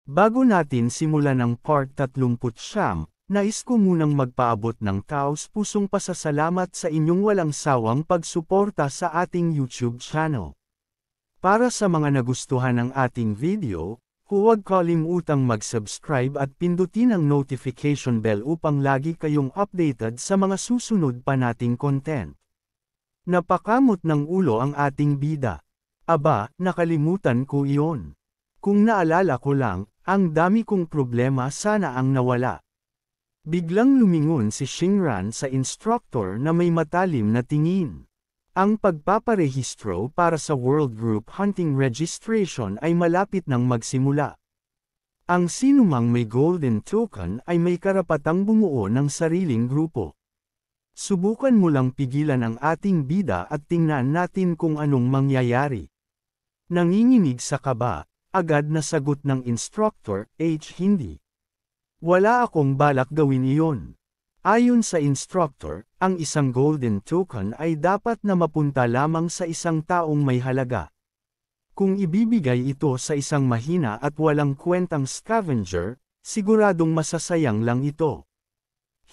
Bago natin simulan ang part 39, nais ko munang magpaabot ng taos-pusong pasasalamat sa inyong walang sawang pagsuporta sa ating YouTube channel. Para sa mga nagustuhan ng ating video, huwag kalimutang mag-subscribe at pindutin ang notification bell upang lagi kayong updated sa mga susunod pa nating content. Napakamot ng ulo ang ating bida. Aba, nakalimutan ko iyon. Kung naalala ko lang, ang dami kong problema sana ang nawala. Biglang lumingon si Shinran sa instructor na may matalim na tingin. Ang pagpaparehistro para sa World Group Hunting Registration ay malapit nang magsimula. Ang sinumang may Golden Token ay may karapatang bumuo ng sariling grupo. Subukan mo lang pigilan ang ating bida at tingnan natin kung anong mangyayari. Nanginginig sa kaba. Agad na sagot ng instructor, hindi. Wala akong balak gawin iyon. Ayon sa instructor, ang isang golden token ay dapat na mapunta lamang sa isang taong may halaga. Kung ibibigay ito sa isang mahina at walang kwentang scavenger, siguradong masasayang lang ito.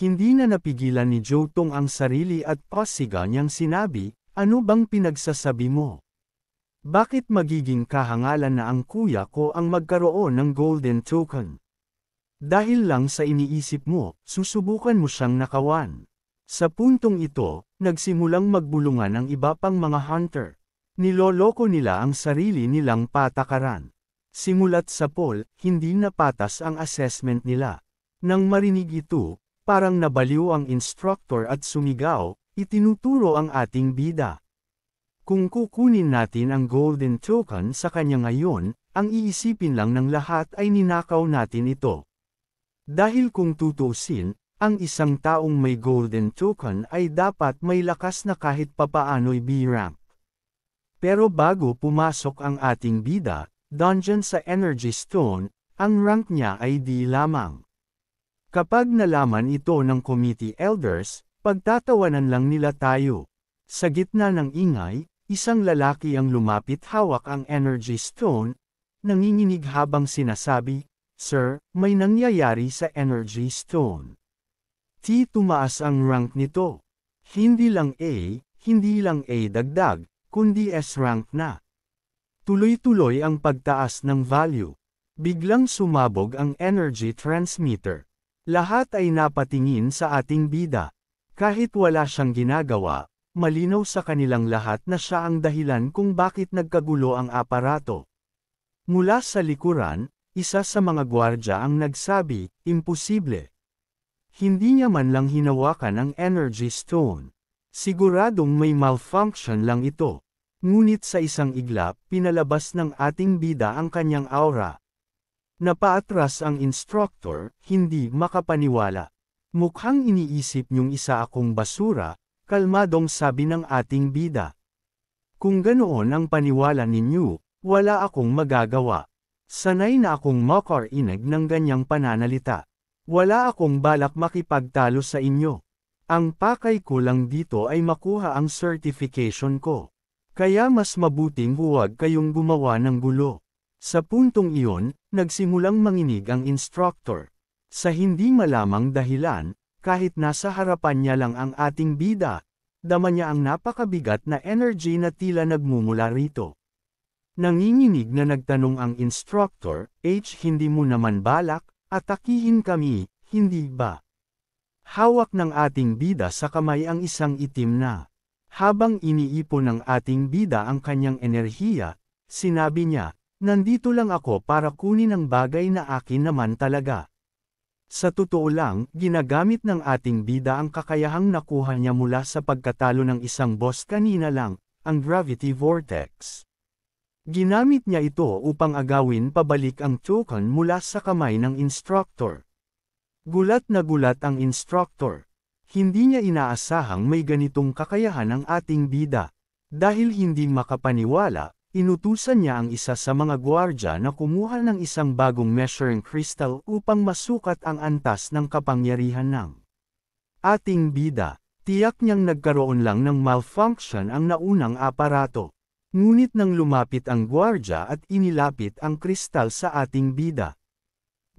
Hindi na napigilan ni Jotong ang sarili at pasiga niyang sinabi, "Ano bang pinagsasabi mo? Bakit magiging kahangalan na ang kuya ko ang magkaroon ng golden token? Dahil lang sa iniisip mo, susubukan mo siyang nakawan." Sa puntong ito, nagsimulang magbulungan ang iba pang mga hunter. Niloloko nila ang sarili nilang patakaran. Simulat sa poll, hindi na patas ang assessment nila. Nang marinig ito, parang nabaliw ang instructor at sumigaw, "Itinuturo ang ating bida. Kung kukunin natin ang golden token sa kanya ngayon, ang iisipin lang ng lahat ay ninakaw natin ito." Dahil kung tutuusin, ang isang taong may golden token ay dapat may lakas na kahit papaano'y B-rank. Pero bago pumasok ang ating bida, dungeon sa Energy Stone, ang rank niya ay D lamang. Kapag nalaman ito ng committee elders, pagtatawanan lang nila tayo. Sa gitna ng ingay, isang lalaki ang lumapit hawak ang Energy Stone, nanginginig habang sinasabi, "Sir, may nangyayari sa Energy Stone. Tumaas ang rank nito. Hindi lang A dagdag, kundi S rank na." Tuloy-tuloy ang pagtaas ng value. Biglang sumabog ang energy transmitter. Lahat ay napatingin sa ating bida. Kahit wala siyang ginagawa, malinaw sa kanilang lahat na siya ang dahilan kung bakit nagkagulo ang aparato. Mula sa likuran, isa sa mga gwardya ang nagsabi, "Imposible. Hindi niya man lang hinawakan ang energy stone. Siguradong may malfunction lang ito." Ngunit sa isang iglap, pinalabas ng ating bida ang kanyang aura. Napaatras ang instructor, hindi makapaniwala. "Mukhang iniisip niyong isa akong basura," kalmadong sabi ng ating bida. "Kung ganoon ang paniwala ninyo, wala akong magagawa. Sanay na akong makarinig ng ganyang pananalita. Wala akong balak makipagtalo sa inyo. Ang pakay ko lang dito ay makuha ang certification ko. Kaya mas mabuting huwag kayong gumawa ng gulo." Sa puntong iyon, nagsimulang manginig ang instructor. Sa hindi malamang dahilan, kahit nasa harapan niya lang ang ating bida, dama niya ang napakabigat na energy na tila nagmumula rito. Nanginginig na nagtanong ang instructor, "Hindi mo naman balak, atakihin kami, hindi ba?" Hawak ng ating bida sa kamay ang isang itim na. Habang iniipon ng ating bida ang kanyang enerhiya, sinabi niya, "Nandito lang ako para kunin ang bagay na akin naman talaga." Sa totoo lang, ginagamit ng ating bida ang kakayahang nakuha niya mula sa pagkatalo ng isang boss kanina lang, ang Gravity Vortex. Ginamit niya ito upang agawin pabalik ang token mula sa kamay ng instructor. Gulat na gulat ang instructor. Hindi niya inaasahang may ganitong kakayahan ang ating bida. Dahil hindi makapaniwala, inutusan niya ang isa sa mga gwardya na kumuha ng isang bagong measuring crystal upang masukat ang antas ng kapangyarihan ng ating bida. Tiyak niyang nagkaroon lang ng malfunction ang naunang aparato. Ngunit nang lumapit ang gwardya at inilapit ang kristal sa ating bida,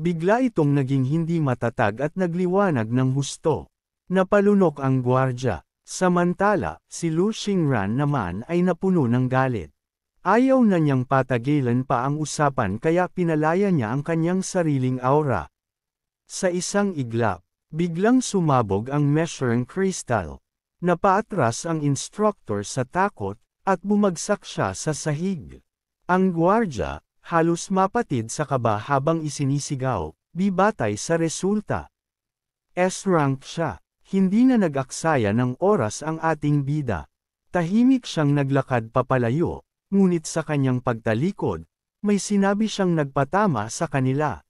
Bigla itong naging hindi matatag at nagliwanag ng husto. Napalunok ang gwardya. Samantala, si Lu Xingran naman ay napuno ng galit. Ayaw na niyang patagilan pa ang usapan kaya pinalaya niya ang kanyang sariling aura. Sa isang iglap, biglang sumabog ang measuring crystal. Napaatras ang instructor sa takot, at bumagsak siya sa sahig. Ang gwardya, halos mapatid sa kaba habang isinisigaw, "Bibatay sa resulta." S-rank siya. Hindi na nag-aksaya ng oras ang ating bida. Tahimik siyang naglakad papalayo, ngunit sa kanyang pagtalikod, may sinabi siyang nagpatama sa kanila.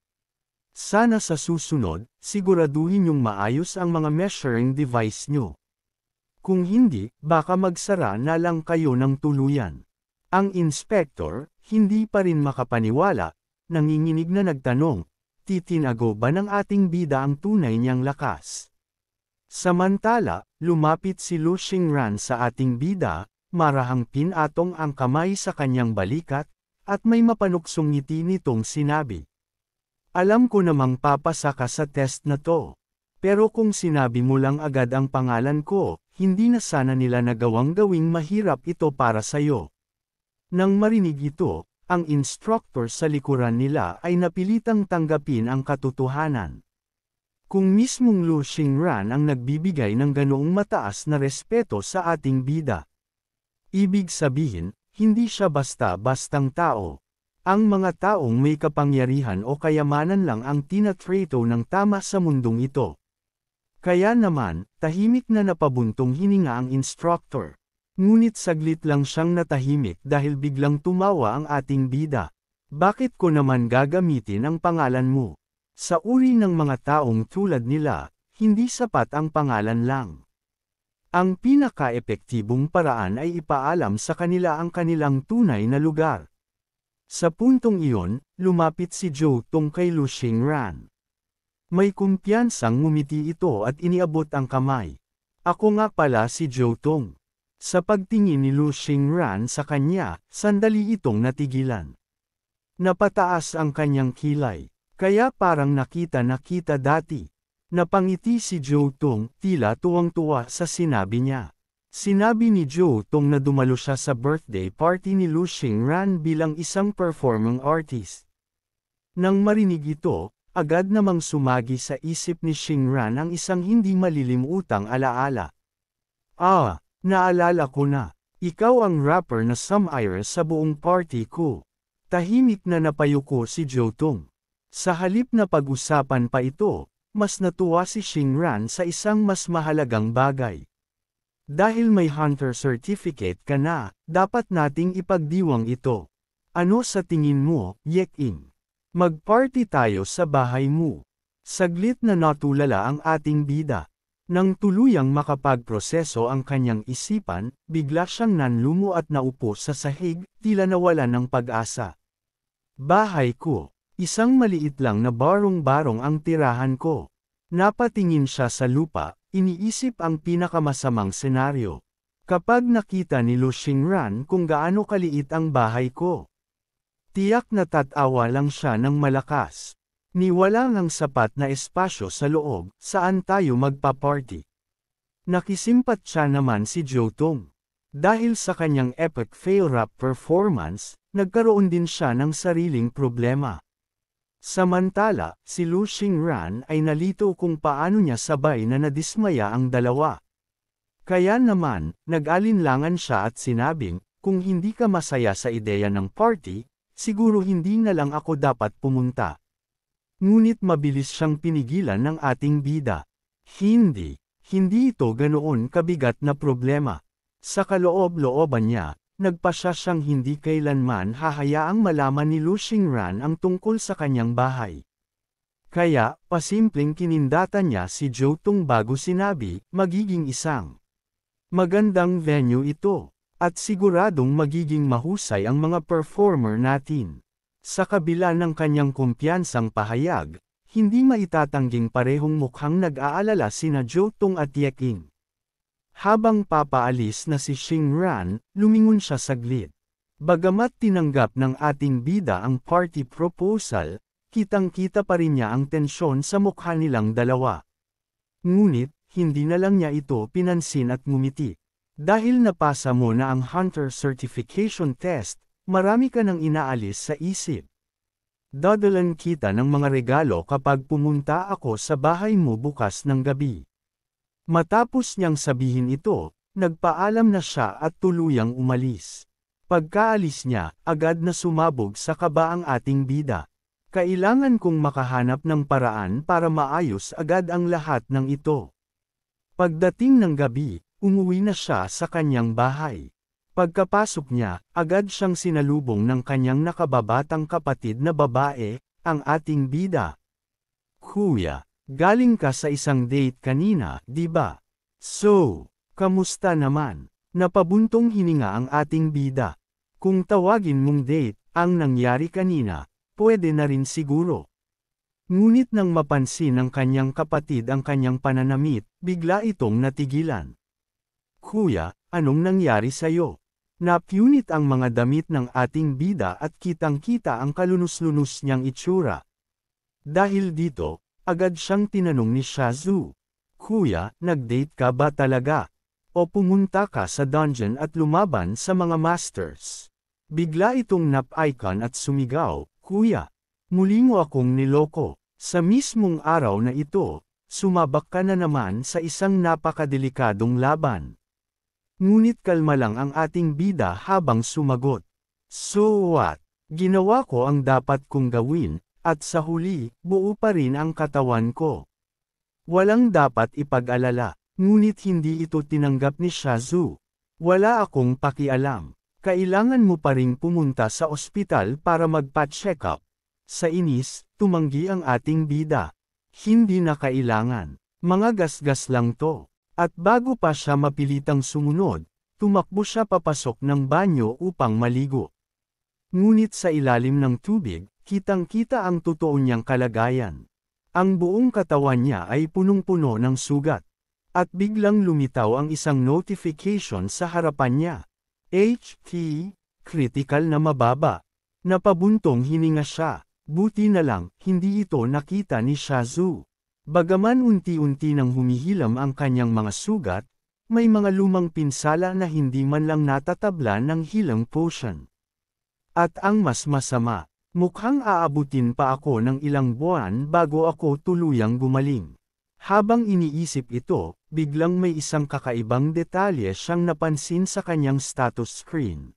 Sana sa susunod, siguraduhin yung maayos ang mga measuring device nyo. Kung hindi, baka magsara na lang kayo ng tuluyan. Ang inspector, hindi pa rin makapaniwala, nanginginig na nagtanong, titinago ba ng ating bida ang tunay niyang lakas? Samantala, lumapit si Lu Xingran sa ating bida, marahang pinatong ang kamay sa kanyang balikat, at may mapanuksong ngiti nitong sinabi. Alam ko namang papasa ka sa test na to. Pero kung sinabi mo lang agad ang pangalan ko, hindi na sana nila nagawang gawing mahirap ito para sayo. Nang marinig ito, ang instructor sa likuran nila ay napilitang tanggapin ang katotohanan. Kung mismong Lu Xingran ang nagbibigay ng ganoong mataas na respeto sa ating bida. Ibig sabihin, hindi siya basta-bastang tao. Ang mga taong may kapangyarihan o kayamanan lang ang tinatrato ng tama sa mundong ito. Kaya naman, tahimik na napabuntong hininga ang instructor. Ngunit saglit lang siyang natahimik dahil biglang tumawa ang ating bida. Bakit ko naman gagamitin ang pangalan mo? Sa uri ng mga taong tulad nila, hindi sapat ang pangalan lang. Ang pinaka-epektibong paraan ay ipaalam sa kanila ang kanilang tunay na lugar. Sa puntong iyon, lumapit si Zhou Tong kay Lu Xingran. May kumpiyansang ngumiti ito at iniabot ang kamay. Ako nga pala si Zhou Tong. Sa pagtingin ni Lu Xingran sa kanya, sandali itong natigilan. Napataas ang kanyang kilay, kaya parang nakita dati. Napangiti si Zhou Tong, tila tuwang-tuwa sa sinabi niya. Sinabi ni Zhou Tong na dumalo siya sa birthday party ni Lu Xingran bilang isang performing artist. Nang marinig ito, agad namang sumagi sa isip ni Xingran ang isang hindi malilimutang alaala. Ah, naalala ko na. Ikaw ang rapper na sumire sa buong party ko. Tahimik na napayuko si Zhou Tong. Sa halip na pag-usapan pa ito, mas natuwa si Xingran sa isang mas mahalagang bagay. Dahil may hunter certificate ka na, dapat nating ipagdiwang ito. Ano sa tingin mo, Yek-ing? Mag-party tayo sa bahay mo. Saglit na natulala ang ating bida. Nang tuluyang makapagproseso ang kanyang isipan, bigla siyang nanlumo at naupo sa sahig, tila nawala ng pag-asa. Bahay ko. Isang maliit lang na barong-barong ang tirahan ko. Napatingin siya sa lupa, iniisip ang pinakamasamang senaryo. Kapag nakita ni Lu Xingran kung gaano kaliit ang bahay ko. Tiyak na tatawa lang siya ng malakas. Ni wala ngang sapat na espasyo sa loob, saan tayo magpa-party. Nakisimpat siya naman si Zhou Tong. Dahil sa kanyang epic fail rap performance, nagkaroon din siya ng sariling problema. Samantala, si Lu Xingran ay nalito kung paano niya sabay na nadismaya ang dalawa. Kaya naman, nag-alinlangan siya at sinabing, kung hindi ka masaya sa ideya ng party, siguro hindi na lang ako dapat pumunta. Ngunit mabilis siyang pinigilan ng ating bida. Hindi ito ganoon kabigat na problema. Sa kaloob-looban niya, nagpasya siyang hindi kailanman hahayaang malaman ni Lu Xingran ang tungkol sa kanyang bahay. Kaya, pasimpleng kinindatan niya si Zhou Tong bago sinabi, magiging isang magandang venue ito, at siguradong magiging mahusay ang mga performer natin. Sa kabila ng kanyang kumpiyansang pahayag, hindi maitatangging parehong mukhang nag-aalala sina Zhou Tong at Yek-ing. Habang papaalis na si Xingran, lumingon siya saglit. Bagamat tinanggap ng ating bida ang party proposal, kitang-kita pa rin niya ang tensyon sa mukha nilang dalawa. Ngunit, hindi na lang niya ito pinansin at ngumiti. Dahil napasa mo na ang Hunter Certification Test, marami ka nang inaalis sa isip. Dadalan kita ng mga regalo kapag pumunta ako sa bahay mo bukas ng gabi. Matapos niyang sabihin ito, nagpaalam na siya at tuluyang umalis. Pagkaalis niya, agad na sumabog sa kaba ang ating bida. Kailangan kong makahanap ng paraan para maayos agad ang lahat ng ito. Pagdating ng gabi, umuwi na siya sa kanyang bahay. Pagkapasok niya, agad siyang sinalubong ng kanyang nakababatang kapatid na babae, ang ating bida. Kuya, galing ka sa isang date kanina, di ba? So, kamusta naman? Napabuntong hininga ang ating bida. Kung tawagin mong date, ang nangyari kanina, pwede na rin siguro. Ngunit nang mapansin ng kanyang kapatid ang kanyang pananamit, bigla itong natigilan. Kuya, anong nangyari sa'yo? Napunit ang mga damit ng ating bida at kitang-kita ang kalunos-lunos niyang itsura. Dahil dito, agad siyang tinanong ni Shazoo. Kuya, nag-date ka ba talaga? O pumunta ka sa dungeon at lumaban sa mga masters? Bigla itong nap-icon at sumigaw, Kuya, muli mo akong niloko. Sa mismong araw na ito, sumabak ka na naman sa isang napakadelikadong laban. Ngunit kalma lang ang ating bida habang sumagot. So what? Ginawa ko ang dapat kong gawin, at sa huli, buo pa rin ang katawan ko. Walang dapat ipag-alala, ngunit hindi ito tinanggap ni Shazoo. Wala akong pakialam. Kailangan mo pa ring pumunta sa ospital para magpa-check up. Sa inis, tumanggi ang ating bida. Hindi na kailangan. Mga gasgas lang to. At bago pa siya mapilitang sumunod, tumakbo siya papasok ng banyo upang maligo. Ngunit sa ilalim ng tubig, kitang-kita ang totoo niyang kalagayan. Ang buong katawan niya ay punong-puno ng sugat. At biglang lumitaw ang isang notification sa harapan niya. HP, critical na mababa. Napabuntong hininga siya. Buti na lang, hindi ito nakita ni Shazoo. Bagaman unti-unti nang humihilam ang kanyang mga sugat, may mga lumang pinsala na hindi man lang natatablan ng healing potion. At ang mas masama, mukhang aabutin pa ako ng ilang buwan bago ako tuluyang gumaling. Habang iniisip ito, biglang may isang kakaibang detalye siyang napansin sa kanyang status screen.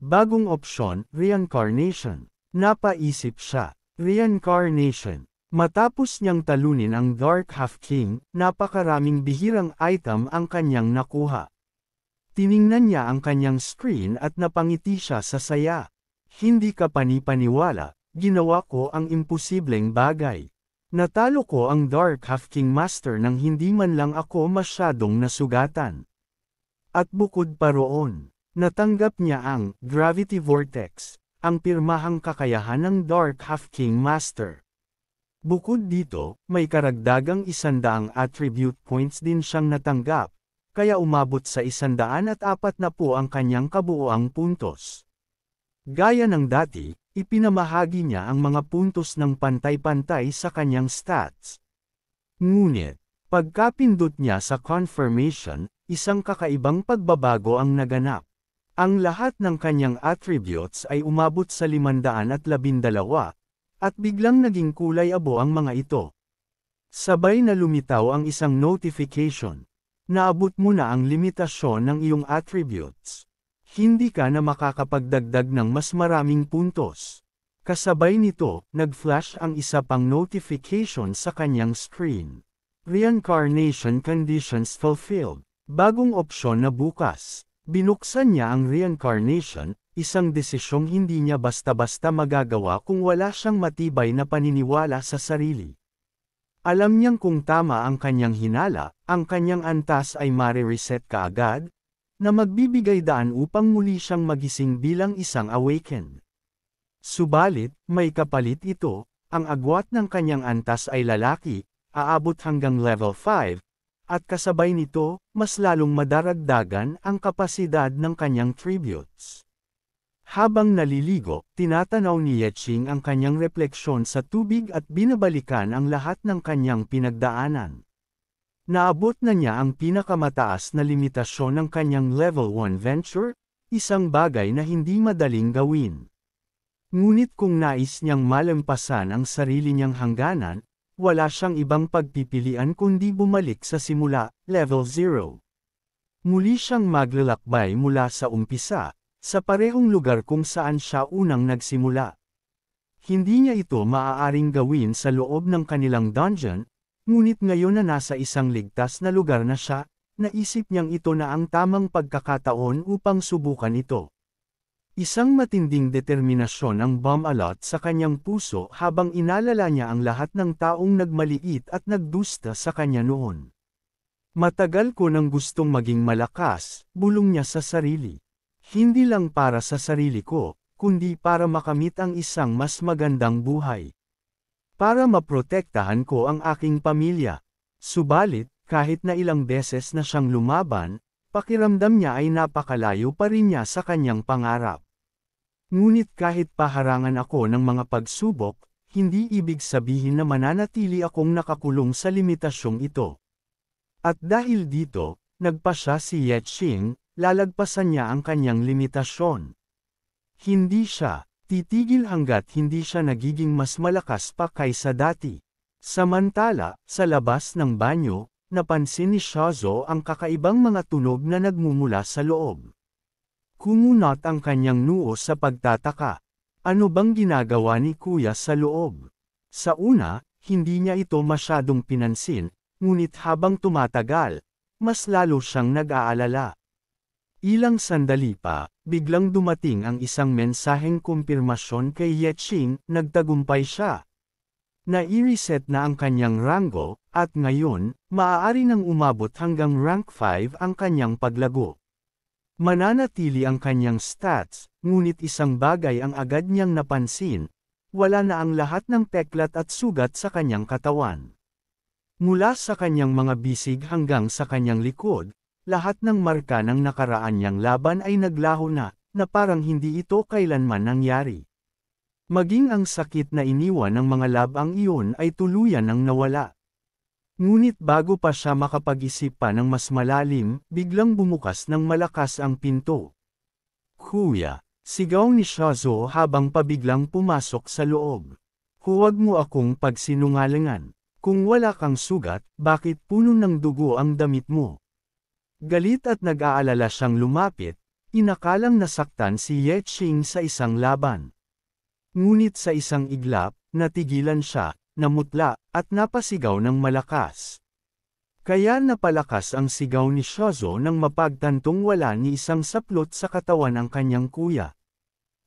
Bagong opsyon, reincarnation. Napaisip siya, reincarnation. Matapos niyang talunin ang Dark Half King, napakaraming bihirang item ang kanyang nakuha. Tiningnan niya ang kanyang screen at napangiti siya sa saya. Hindi ka panipaniwala, ginawa ko ang imposibleng bagay. Natalo ko ang Dark Half King Master nang hindi man lang ako masyadong nasugatan. At bukod pa roon, natanggap niya ang Gravity Vortex, ang pirmahang kakayahan ng Dark Half King Master. Bukod dito, may karagdagang 100 attribute points din siyang natanggap, kaya umabot sa 140 ang kanyang kabuuang puntos. Gaya ng dati, ipinamahagi niya ang mga puntos ng pantay-pantay sa kanyang stats. Ngunit, pagkapindot niya sa confirmation, isang kakaibang pagbabago ang naganap. Ang lahat ng kanyang attributes ay umabot sa 512, at biglang naging kulay abo ang mga ito. Sabay na lumitaw ang isang notification. Naabot mo na ang limitasyon ng iyong attributes. Hindi ka na makakapagdagdag ng mas maraming puntos. Kasabay nito, nag-flash ang isa pang notification sa kanyang screen. Reincarnation conditions fulfilled. Bagong opsyon na bukas. Binuksan niya ang reincarnation, isang desisyong hindi niya basta-basta magagawa kung wala siyang matibay na paniniwala sa sarili. Alam niyang kung tama ang kanyang hinala, ang kanyang antas ay mare-reset kaagad, na magbibigay daan upang muli siyang magising bilang isang awakened. Subalit, may kapalit ito, ang agwat ng kanyang antas ay lalaki, aabot hanggang level 5, at kasabay nito, mas lalong madaragdagan ang kapasidad ng kanyang tributes. Habang naliligo, tinatanaw ni Yeching ang kanyang refleksyon sa tubig at binabalikan ang lahat ng kanyang pinagdaanan. Naabot na niya ang pinakamataas na limitasyon ng kanyang Level 1 venture, isang bagay na hindi madaling gawin. Ngunit kung nais niyang malampasan ang sarili niyang hangganan, wala siyang ibang pagpipilian kundi bumalik sa simula, Level 0. Muli siyang maglalakbay mula sa umpisa, sa parehong lugar kung saan siya unang nagsimula. Hindi niya ito maaaring gawin sa loob ng kanilang dungeon, ngunit ngayon na nasa isang ligtas na lugar na siya, naisip niyang ito na ang tamang pagkakataon upang subukan ito. Isang matinding determinasyon ang bumalot sa kanyang puso habang inalala niya ang lahat ng taong nagmaliit at nagdusta sa kanya noon. Matagal ko nang gustong maging malakas, bulong niya sa sarili. Hindi lang para sa sarili ko, kundi para makamit ang isang mas magandang buhay. Para maprotektahan ko ang aking pamilya. Subalit, kahit na ilang beses na siyang lumaban, pakiramdam niya ay napakalayo pa rin niya sa kanyang pangarap. Ngunit kahit paharangan ako ng mga pagsubok, hindi ibig sabihin na mananatili akong nakakulong sa limitasyong ito. At dahil dito, nagpasya si Yeching, lalagpasan niya ang kanyang limitasyon. Hindi siya titigil hanggat hindi siya nagiging mas malakas pa kaysa dati. Samantala, sa labas ng banyo, napansin ni Shazo ang kakaibang mga tunog na nagmumula sa loob. Kumunot ang kanyang noo sa pagtataka. Ano bang ginagawa ni Kuya sa loob? Sa una, hindi niya ito masyadong pinansin, ngunit habang tumatagal, mas lalo siyang nag-aalala. Ilang sandali pa, biglang dumating ang isang mensaheng kumpirmasyon kay Yeching, nagtagumpay siya. Nai-reset na ang kanyang ranggo, at ngayon, maaari nang umabot hanggang rank 5 ang kanyang paglago. Mananatili ang kanyang stats, ngunit isang bagay ang agad niyang napansin, wala na ang lahat ng peklat at sugat sa kanyang katawan. Mula sa kanyang mga bisig hanggang sa kanyang likod, lahat ng marka ng nakaraan niyang laban ay naglaho na parang hindi ito kailanman nangyari. Maging ang sakit na iniwan ng mga labang iyon ay tuluyan nang nawala. Ngunit bago pa siya makapag-isip pa ng mas malalim, biglang bumukas ng malakas ang pinto. Kuya, sigaw ni Shazo habang pabiglang pumasok sa loob. Huwag mo akong pagsinungalingan. Kung wala kang sugat, bakit puno ng dugo ang damit mo? Galit at nag-aalala siyang lumapit, inakalang nasaktan si Yeching sa isang laban. Ngunit sa isang iglap, natigilan siya, namutla, at napasigaw ng malakas. Kaya napalakas ang sigaw ni Shazo nang mapagtantong wala ni isang saplot sa katawan ang kanyang kuya.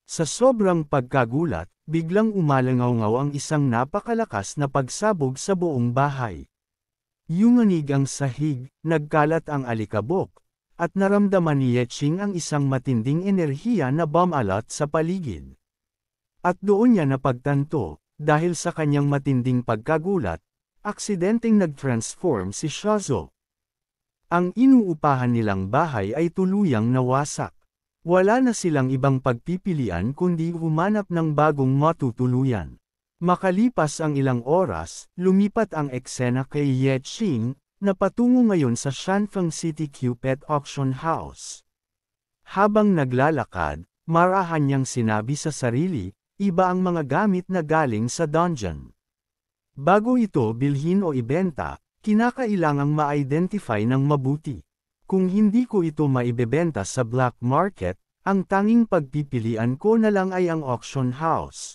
Sa sobrang pagkagulat, biglang umalangaw-ngaw ang isang napakalakas na pagsabog sa buong bahay. Yumanig ang sahig, nagkalat ang alikabok, at naramdaman ni Yeching ang isang matinding enerhiya na bumalot sa paligid. At doon niya napagtanto, dahil sa kanyang matinding pagkagulat, aksidenteng nag-transform si Shazo. Ang inuupahan nilang bahay ay tuluyang nawasak. Wala na silang ibang pagpipilian kundi humanap ng bagong matutuluyan. Makalipas ang ilang oras, lumipat ang eksena kay Yeching, na patungo ngayon sa Shanfeng City Q-Pet Auction House. Habang naglalakad, marahan niyang sinabi sa sarili, iba ang mga gamit na galing sa dungeon. Bago ito bilhin o ibenta, kinakailangang ma-identify ng mabuti. Kung hindi ko ito maibebenta sa black market, ang tanging pagpipilian ko na lang ay ang auction house.